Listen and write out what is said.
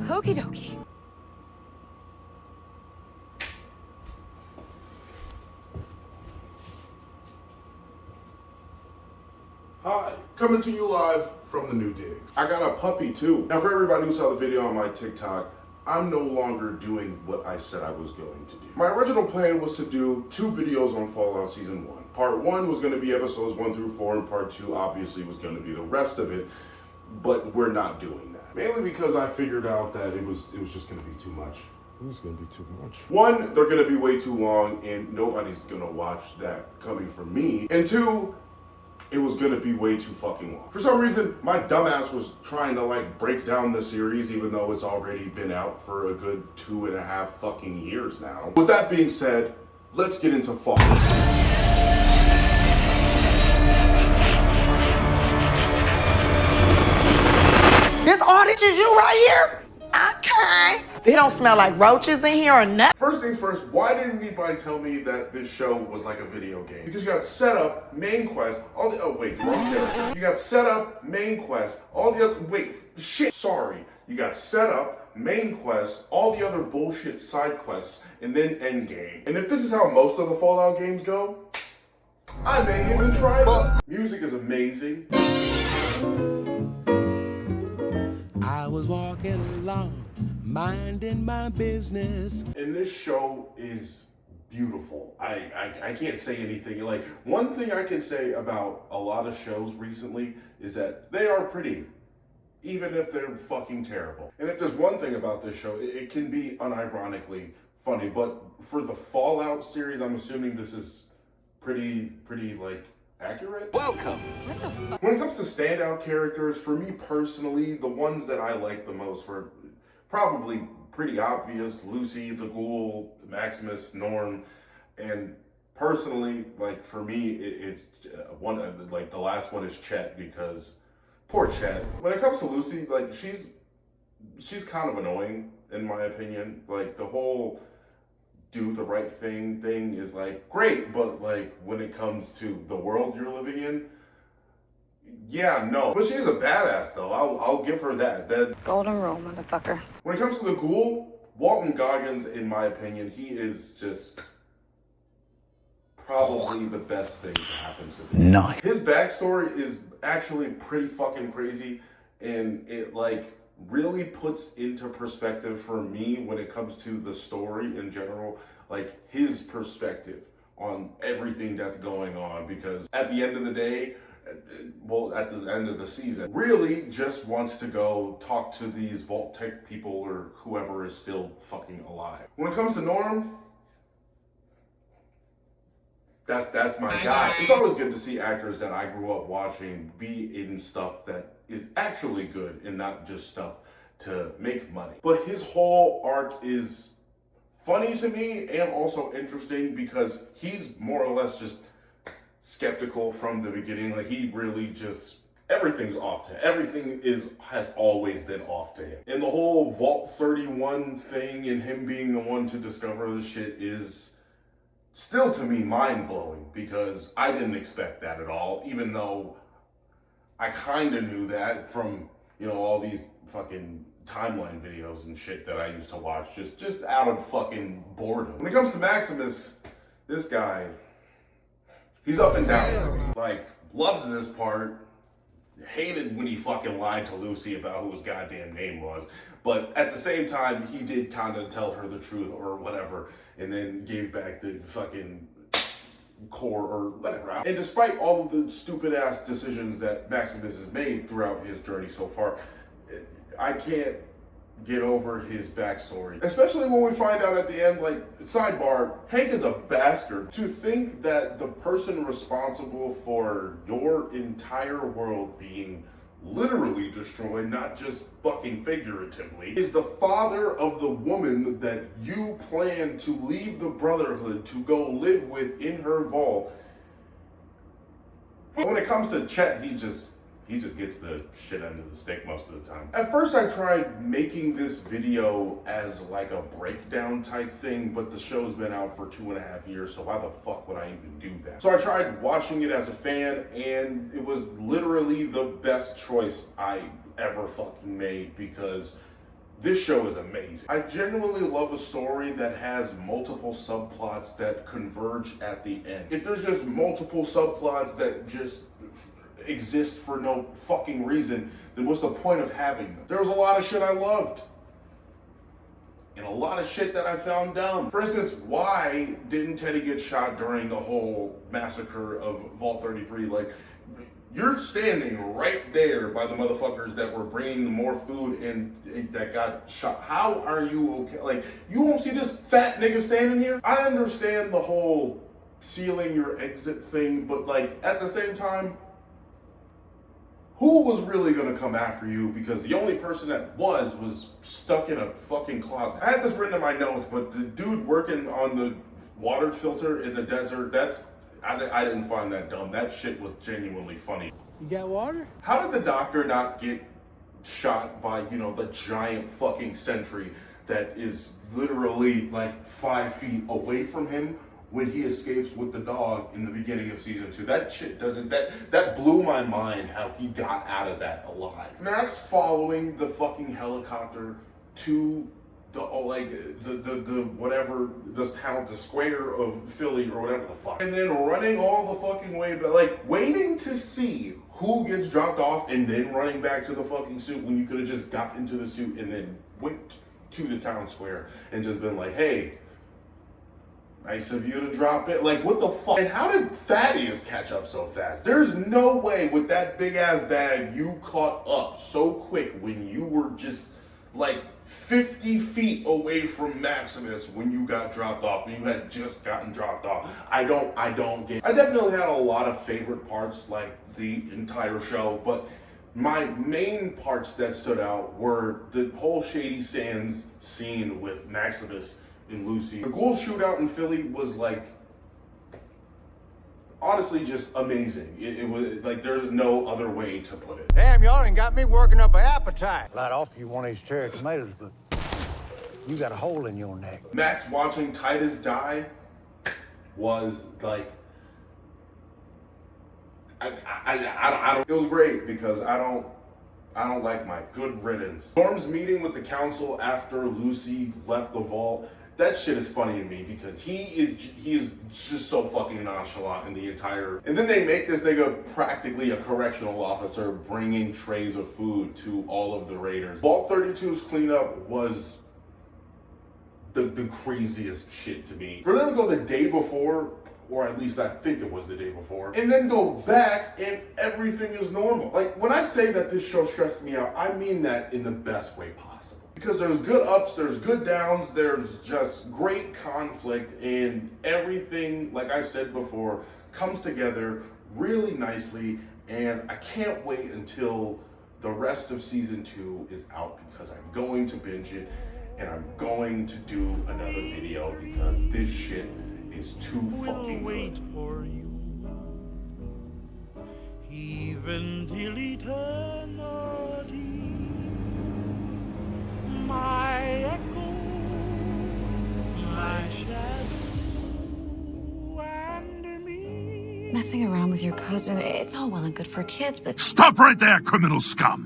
Okie dokie. Hi, coming to you live from the new digs. I got a puppy too. Now for everybody who saw the video on my TikTok, I'm no longer doing what I said I was going to do. My original plan was to do 2 videos on Fallout Season 1. Part 1 was going to be episodes 1 through 4, and part 2 obviously was going to be the rest of it, but we're not doing that. Mainly because I figured out that it was just going to be too much. This is gonna be too much. 1, they're going to be way too long, and nobody's going to watch that coming from me. And 2, it was gonna be way too fucking long. For some reason, my dumbass was trying to like break down the series even though it's already been out for a good 2.5 fucking years now. With that being said, let's get into Fallout. This audience is you right here? Okay. They don't smell like roaches in here or nothing. First things first, why didn't anybody tell me that this show was like a video game? Because you got setup, main quest, all the, oh wait, wrong character. You got setup, main quest, all the other, wait, shit, sorry. You got setup, main quest, all the other bullshit side quests, and then end game. And if this is how most of the Fallout games go, I may even try it. Music is amazing. I was walking along, minding my business. And this show is beautiful. I can't say anything. Like, one thing I can say about a lot of shows recently is that they are pretty, even if they're fucking terrible. And if there's one thing about this show, it can be unironically funny. But for the Fallout series, I'm assuming this is pretty like accurate? Welcome. When it comes to standout characters, for me personally, the ones that I like the most were probably pretty obvious. Lucy, the Ghoul, Maximus, Norm, and personally, like for me, it's one of like the last one is Chet, because poor Chet. When it comes to Lucy, like she's kind of annoying in my opinion. Like the whole do the right thing is like great, but like when it comes to the world you're living in, yeah, no. But she's a badass though. I'll give her that. Golden rule, motherfucker. When it comes to the Ghoul, Walton Goggins, in my opinion, he is just probably the best thing to happen to me. Nice. His backstory is actually pretty fucking crazy, and it like really puts into perspective for me when it comes to the story in general, like his perspective on everything that's going on, because at the end of the day, well, at the end of the season, really just wants to go talk to these Vault Tech people or whoever is still fucking alive. When it comes to Norm, that's my guy. It's always good to see actors that I grew up watching be in stuff that is actually good and not just stuff to make money. But his whole arc is funny to me and also interesting because he's more or less just skeptical from the beginning. Like he really just, everything's off to him. Everything has always been off to him. And the whole Vault 31 thing and him being the one to discover the shit is still to me mind-blowing, because I didn't expect that at all, even though I kind of knew that from, you know, all these fucking timeline videos and shit that I used to watch just out of fucking boredom. When it comes to Maximus, this guy, he's up and down. Like, loved this part, hated when he fucking lied to Lucy about who his goddamn name was, but at the same time, he did kind of tell her the truth or whatever, and then gave back the fucking core or whatever. And despite all of the stupid ass decisions that Maximus has made throughout his journey so far, I can't get over his backstory. Especially when we find out at the end, like, sidebar, Hank is a bastard. To think that the person responsible for your entire world being literally destroyed, not just fucking figuratively, is the father of the woman that you plan to leave the Brotherhood to go live with in her vault. When it comes to Chet, he He just gets the shit end of the stick most of the time. At first I tried making this video as like a breakdown type thing, but the show's been out for 2.5 years, so why the fuck would I even do that? So I tried watching it as a fan, and it was literally the best choice I ever fucking made, because this show is amazing. I genuinely love a story that has multiple subplots that converge at the end. If there's just multiple subplots that just exist for no fucking reason, then what's the point of having them? There was a lot of shit I loved, and a lot of shit that I found dumb. For instance, why didn't Teddy get shot during the whole massacre of Vault 33? Like, you're standing right there by the motherfuckers that were bringing more food and that got shot. How are you okay? Like, you won't see this fat nigga standing here? I understand the whole sealing your exit thing, but like, at the same time, who was really gonna come after you? Because the only person that was stuck in a fucking closet. I had this written in my notes, but the dude working on the water filter in the desert, I didn't find that dumb. That shit was genuinely funny. You got water? How did the doctor not get shot by, you know, the giant fucking sentry that is literally like 5 feet away from him when he escapes with the dog in the beginning of season 2? That shit doesn't, that blew my mind how he got out of that alive. Max following the fucking helicopter to the whatever, this town, the square of Philly or whatever the fuck, and then running all the fucking way, but like waiting to see who gets dropped off and then running back to the fucking suit when you could have just got into the suit and then went to the town square and just been like, hey, nice of you to drop it. Like, what the fuck? And how did Thaddeus catch up so fast? There's no way with that big ass bag you caught up so quick when you were just like 50 feet away from Maximus when you got dropped off, and you had just gotten dropped off. I don't get. I definitely had a lot of favorite parts, like the entire show, but my main parts that stood out were the whole Shady Sands scene with Maximus and Lucy. The Ghoul shootout in Philly was like, honestly, just amazing. It was like, there's no other way to put it. Damn, y'all ain't got me working up an appetite. I'd offer you one of these cherry tomatoes, but you got a hole in your neck. Max watching Titus die was like, I don't. It was great because I don't like Mike. Good riddance. Storm's meeting with the council after Lucy left the vault. That shit is funny to me because he is just so fucking nonchalant in the entire. And then they make this nigga practically a correctional officer bringing trays of food to all of the raiders. Vault 32's cleanup was the craziest shit to me. For them to go the day before, or at least I think it was the day before, and then go back and everything is normal. Like, when I say that this show stressed me out, I mean that in the best way possible. Because there's good ups, there's good downs, there's just great conflict, and everything, like I said before, comes together really nicely, and I can't wait until the rest of season 2 is out because I'm going to binge it, and I'm going to do another video because this shit is too fucking wait good. for you, even till eternity. My echo, my shadow, and me. Messing around with your cousin, it's all well and good for kids, but Stop right there, criminal scum!